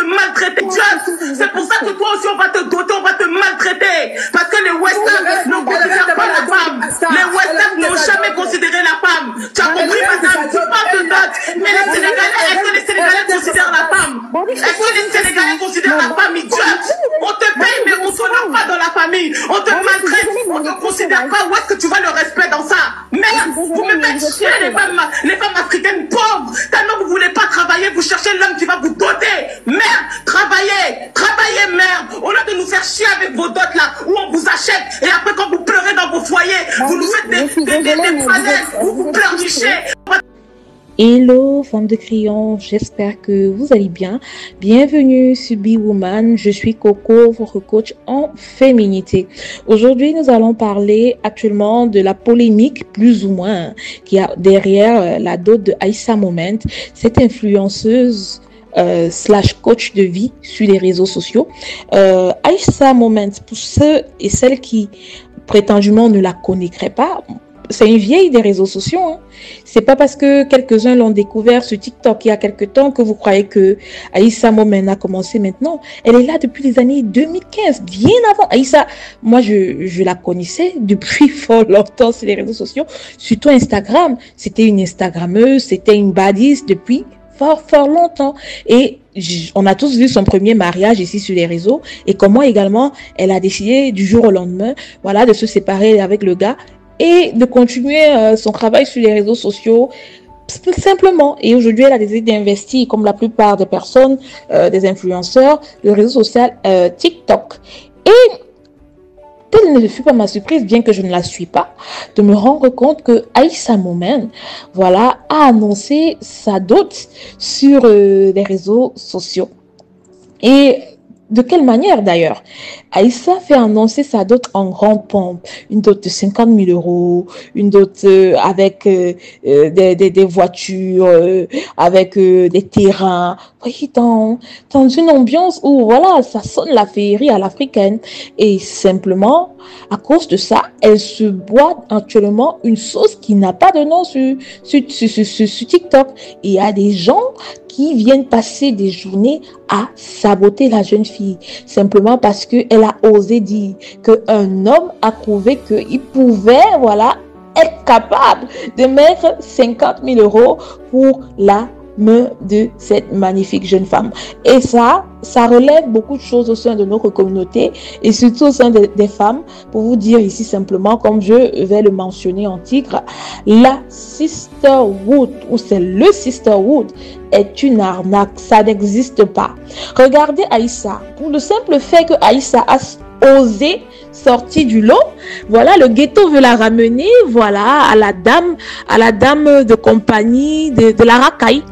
maltraiter. C'est pour ça que toi aussi, on va te doter, on va te maltraiter. Parce que les Western ne considèrent pas la femme. Les Western n'ont jamais considéré la femme. Tu as compris, madame? Tu parles de dot. Mais les Sénégalais, est-ce que les Sénégalais considèrent la femme? Est-ce que les Sénégalais considèrent la femme idiote? On te paye, mais on ne s'honore pas dans la famille. On te maltraite, on ne te considère pas. Où est-ce que tu vois le respect dans ça? Merde, vous me faites chier, les femmes africaines pauvres. Tellement vous ne voulez pas travailler, vous cherchez l'homme qui va vous doter. Merde, travaillez, merde. Au lieu de nous faire chier avec vos dots là, où on vous achète, et après quand vous pleurez dans vos foyers, vous nous faites des panels où vous pleurnichez. Hello, femme de crayon, j'espère que vous allez bien. Bienvenue sur Be Woman, je suis Coco, votre coach en féminité. Aujourd'hui, nous allons parler actuellement de la polémique, plus ou moins, qui a derrière la dot de Aïssa Moment, cette influenceuse slash coach de vie sur les réseaux sociaux. Aïssa Moment, pour ceux et celles qui prétendument ne la connaîtraient pas, c'est une vieille des réseaux sociaux. Hein. C'est pas parce que quelques-uns l'ont découvert sur TikTok il y a quelques temps que vous croyez que Aïssa Moment a commencé maintenant. Elle est là depuis les années 2015, bien avant. Aïssa, moi je la connaissais depuis fort longtemps sur les réseaux sociaux, surtout Instagram. C'était une Instagrammeuse, c'était une badiste depuis fort longtemps. Et on a tous vu son premier mariage ici sur les réseaux et comment également elle a décidé du jour au lendemain, voilà, de se séparer avec le gars et de continuer son travail sur les réseaux sociaux simplement. Et aujourd'hui, elle a décidé d'investir, comme la plupart des personnes, des influenceurs, le réseau social TikTok. Et telle ne fut pas ma surprise, bien que je ne la suis pas, de me rendre compte que Aïssa Moment, voilà, a annoncé sa dot sur les réseaux sociaux. Et de quelle manière d'ailleurs? Aïssa fait annoncer sa dot en grande pompe, une dot de 50 000 €, une dot avec des voitures, avec des terrains, voyez, dans une ambiance où voilà, ça sonne la féerie à l'africaine. Et simplement, à cause de ça, elle se boit actuellement une sauce qui n'a pas de nom sur TikTok. Et il y a des gens qui viennent passer des journées à saboter la jeune fille, simplement parce qu'elle a osé dire qu'un homme a prouvé qu'il pouvait, voilà, être capable de mettre 50 000 € pour la main de cette magnifique jeune femme. Et ça relève beaucoup de choses au sein de notre communauté et surtout au sein des femmes. Pour vous dire ici simplement, comme je vais le mentionner en titre, la sisterhood, ou c'est le sisterhood, est une arnaque. Ça n'existe pas. Regardez Aïssa. Pour le simple fait que Aïssa a osé sortir du lot, voilà, le ghetto veut la ramener, voilà, à la dame de compagnie de la racaille.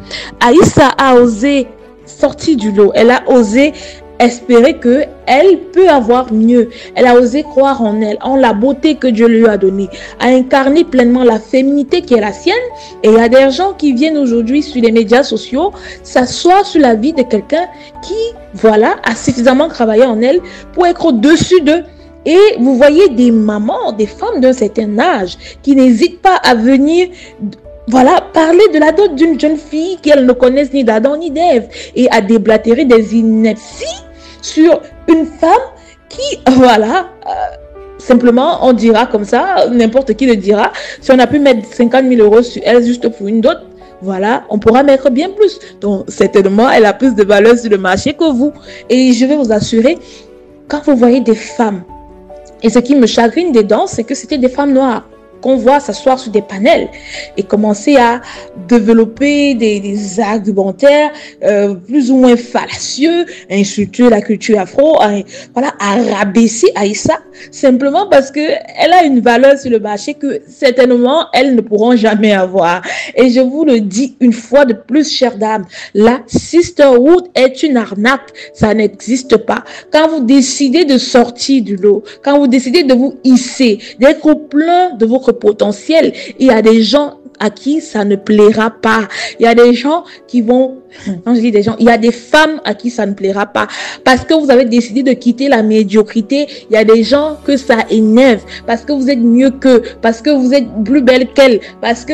Aïssa a osé sortir du lot. Elle a osé espérer que elle peut avoir mieux. Elle a osé croire en elle, en la beauté que Dieu lui a donnée, à incarner pleinement la féminité qui est la sienne. Et il y a des gens qui viennent aujourd'hui sur les médias sociaux s'asseoir sur la vie de quelqu'un qui, voilà, a suffisamment travaillé en elle pour être au-dessus d'eux. Et vous voyez des mamans, des femmes d'un certain âge qui n'hésitent pas à venir, voilà, parler de la dot d'une jeune fille qu'elles ne connaissent ni d'Adam ni d'Ève et à déblatérer des inepties sur une femme qui, voilà, simplement on dira comme ça, n'importe qui le dira, si on a pu mettre 50 000 € sur elle juste pour une dot, voilà, on pourra mettre bien plus. Donc certainement, elle a plus de valeur sur le marché que vous. Et je vais vous assurer, quand vous voyez des femmes, et ce qui me chagrine dedans, c'est que c'était des femmes noires qu'on voit s'asseoir sur des panels et commencer à développer des argumentaires plus ou moins fallacieux, à insulter la culture afro, voilà, à rabaisser Aïssa, simplement parce que elle a une valeur sur le marché que certainement elles ne pourront jamais avoir. Et je vous le dis une fois de plus, chère dame, la sisterhood est une arnaque, ça n'existe pas. Quand vous décidez de sortir du lot, quand vous décidez de vous hisser, d'être au plein de votre potentiel, il y a des gens à qui ça ne plaira pas. Il y a des gens qui vont, quand je dis des gens, il y a des femmes à qui ça ne plaira pas. Parce que vous avez décidé de quitter la médiocrité, il y a des gens que ça énerve. Parce que vous êtes mieux qu'eux, parce que vous êtes plus belle qu'elle, parce que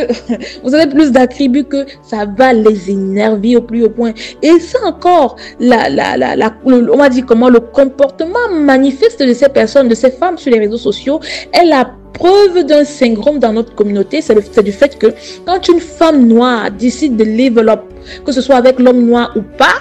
vous avez plus d'attributs que ça va les énerver au plus haut point. Et ça encore, on va dire comment le comportement manifeste de ces personnes, de ces femmes sur les réseaux sociaux, est la preuve d'un syndrome dans notre communauté. C'est du fait que quand une femme noire décide de level up, que ce soit avec l'homme noir ou pas,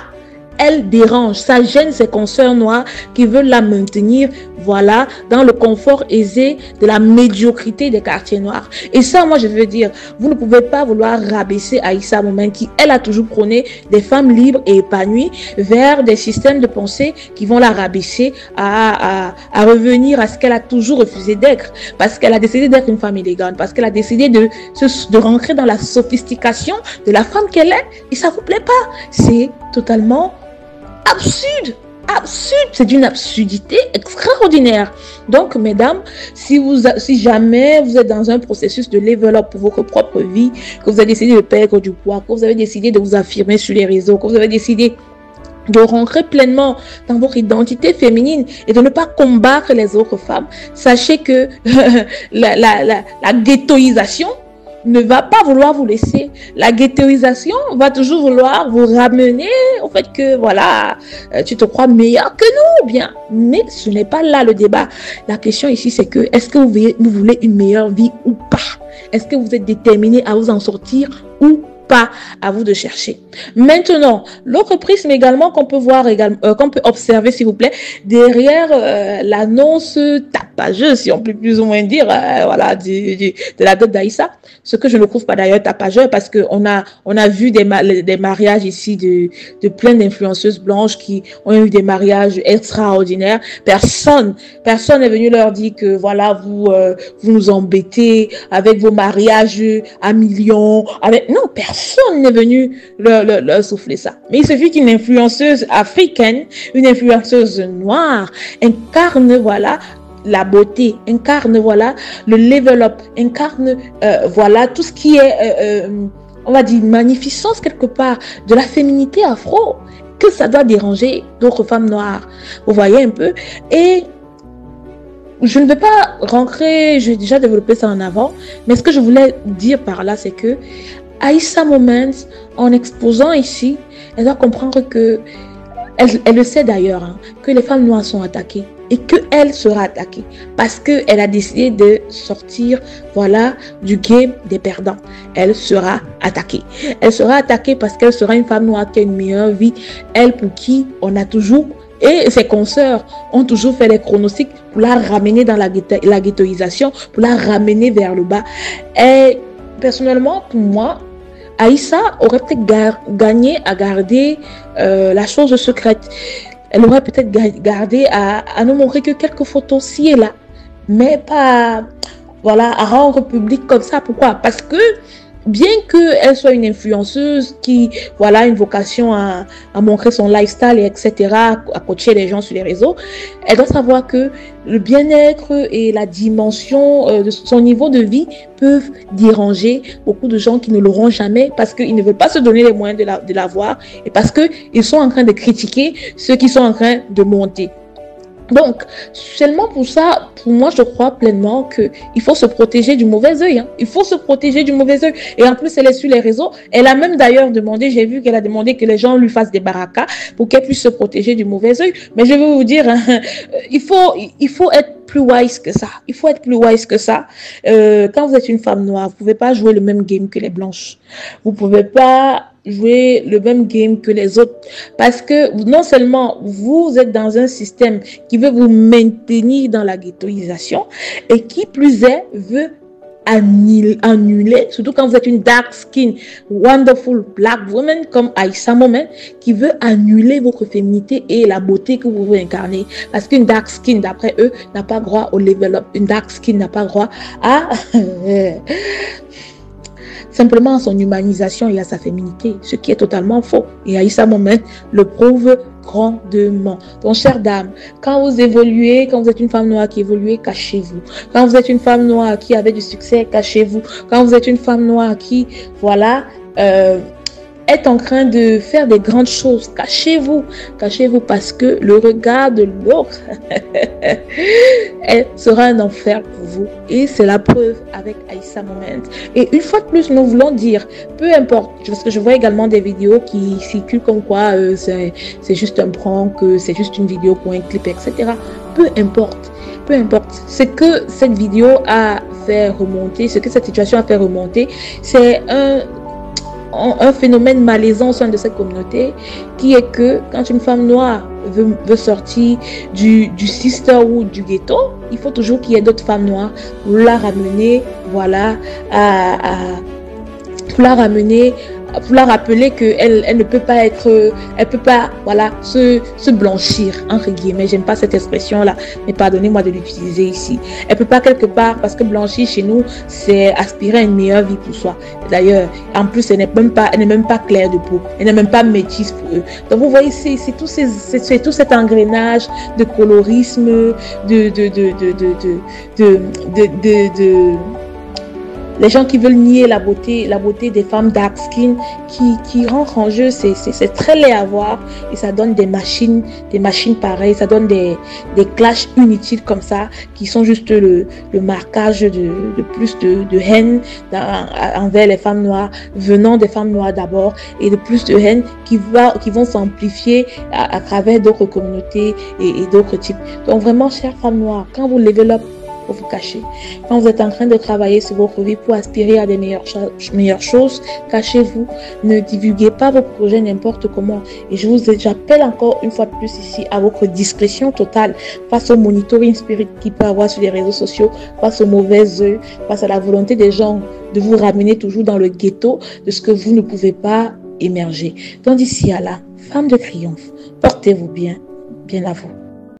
elle dérange, ça gêne ses consoeurs noires qui veulent la maintenir, voilà, dans le confort aisé de la médiocrité des quartiers noirs. Et ça, moi, je veux dire, vous ne pouvez pas vouloir rabaisser Aïssa Moment, qui, elle, a toujours prôné des femmes libres et épanouies vers des systèmes de pensée qui vont la rabaisser à revenir à ce qu'elle a toujours refusé d'être, parce qu'elle a décidé d'être une femme élégante, parce qu'elle a décidé de rentrer dans la sophistication de la femme qu'elle est, et ça vous plaît pas. C'est totalement absurde, c'est d'une absurdité extraordinaire. Donc, mesdames, si jamais vous êtes dans un processus de level up pour votre propre vie, que vous avez décidé de perdre du poids, que vous avez décidé de vous affirmer sur les réseaux, que vous avez décidé de rentrer pleinement dans votre identité féminine et de ne pas combattre les autres femmes, sachez que la ghettoisation ne va pas vouloir vous laisser. La ghettoisation va toujours vouloir vous ramener au fait que, voilà, tu te crois meilleur que nous, bien. Mais ce n'est pas là le débat. La question ici, c'est que, est-ce que vous voulez une meilleure vie ou pas? Est-ce que vous êtes déterminé à vous en sortir ou pas? À vous de chercher. Maintenant, l'autre prisme également qu'on peut voir qu'on peut observer, s'il vous plaît, derrière l'annonce tapageuse, si on peut plus ou moins dire, voilà, de la dot d'Aïssa, ce que je ne trouve pas d'ailleurs tapageur, parce que on a vu des mariages ici de plein d'influenceuses blanches qui ont eu des mariages extraordinaires. Personne n'est venu leur dire que voilà, vous nous embêtez avec vos mariages à millions, non, personne n'est venu leur souffler ça. Mais il suffit qu'une influenceuse africaine, une influenceuse noire incarne, voilà, la beauté, incarne, voilà, le level up, incarne, voilà, tout ce qui est, on va dire, magnificence quelque part de la féminité afro, que ça doit déranger d'autres femmes noires. Vous voyez un peu? Et je ne vais pas rentrer, j'ai déjà développé ça en avant, mais ce que je voulais dire par là, c'est que Aïssa Moment, en exposant ici, elle doit comprendre que, elle le sait d'ailleurs, hein, que les femmes noires sont attaquées et qu'elle sera attaquée parce qu'elle a décidé de sortir, voilà, du game des perdants. Elle sera attaquée. Elle sera attaquée parce qu'elle sera une femme noire qui a une meilleure vie. Elle pour qui on a toujours, et ses consoeurs ont toujours fait les pronostics pour la ramener dans la ghettoisation, pour la ramener vers le bas. Et personnellement, pour moi, Aïssa aurait peut-être gagné à garder la chose secrète. Elle aurait peut-être gardé à nous montrer que quelques photos ci et là, mais pas, voilà, à rendre public comme ça. Pourquoi? Parce que bien qu'elle soit une influenceuse qui, voilà, a une vocation à montrer son lifestyle, et etc., à coacher les gens sur les réseaux, elle doit savoir que le bien-être et la dimension de son niveau de vie peuvent déranger beaucoup de gens qui ne l'auront jamais parce qu'ils ne veulent pas se donner les moyens de l'avoir et parce qu'ils sont en train de critiquer ceux qui sont en train de monter. Donc, seulement pour ça, pour moi, je crois pleinement qu'il faut se protéger du mauvais œil. Hein. Il faut se protéger du mauvais œil. Et en plus, elle est sur les réseaux. Elle a même d'ailleurs demandé, j'ai vu qu'elle a demandé que les gens lui fassent des barakas pour qu'elle puisse se protéger du mauvais œil. Mais je veux vous dire, hein, il faut être plus wise que ça. Il faut être plus wise que ça. Quand vous êtes une femme noire, vous pouvez pas jouer le même game que les blanches. Vous pouvez pas jouer le même game que les autres parce que non seulement vous êtes dans un système qui veut vous maintenir dans la ghettoisation et qui plus est veut annuler, surtout quand vous êtes une dark skin wonderful black woman comme Aïssa Moment qui veut annuler votre féminité et la beauté que vous incarnez parce qu'une dark skin d'après eux n'a pas droit au level up, une dark skin n'a pas droit à simplement à son humanisation et à sa féminité, ce qui est totalement faux. Et Aïssa Moment le prouve grandement. Donc, chère dame, quand vous évoluez, quand vous êtes une femme noire qui évolue, cachez-vous. Quand vous êtes une femme noire qui avait du succès, cachez-vous. Quand vous êtes une femme noire qui, voilà, est en train de faire des grandes choses, cachez-vous. Cachez-vous parce que le regard de l'autre sera un enfer pour vous. Et c'est la preuve avec Aïssa Moment. Et une fois de plus, nous voulons dire, peu importe, parce que je vois également des vidéos qui circulent comme quoi c'est juste un prank, c'est juste une vidéo pour un clip, etc. Peu importe. Peu importe. Ce que cette vidéo a fait remonter, ce que cette situation a fait remonter, c'est un phénomène malaisant au sein de cette communauté, qui est que quand une femme noire veut sortir du sisterhood, du ghetto, il faut toujours qu'il y ait d'autres femmes noires pour la ramener, voilà, pour la ramener, pour la rappeler qu'elle ne peut pas être, elle peut pas, voilà, se blanchir, entre guillemets. J'aime pas cette expression-là, mais pardonnez-moi de l'utiliser ici. Elle peut pas quelque part, parce que blanchir chez nous, c'est aspirer à une meilleure vie pour soi. D'ailleurs, en plus, elle n'est même pas claire de peau. Elle n'est même pas métisse pour eux. Donc, vous voyez, c'est tout cet engrenage de colorisme, les gens qui veulent nier la beauté des femmes dark skin qui rentrent en jeu, c'est très laid à voir et ça donne des machines pareilles, ça donne des clashs inutiles comme ça qui sont juste le marquage de plus de haine envers les femmes noires, venant des femmes noires d'abord, et de plus de haine qui vont s'amplifier à travers d'autres communautés et d'autres types. Donc vraiment, chères femmes noires, quand vous levez up, pour vous cacher. Quand vous êtes en train de travailler sur votre vie pour aspirer à des meilleures choses, cachez-vous. Ne divulguez pas vos projets n'importe comment. Et j'appelle encore une fois de plus ici à votre discrétion totale face au monitoring spirit qu'il peut avoir sur les réseaux sociaux, face aux mauvais œufs, face à la volonté des gens de vous ramener toujours dans le ghetto de ce que vous ne pouvez pas émerger. Donc d'ici à là, femme de triomphe, portez-vous bien, bien à vous.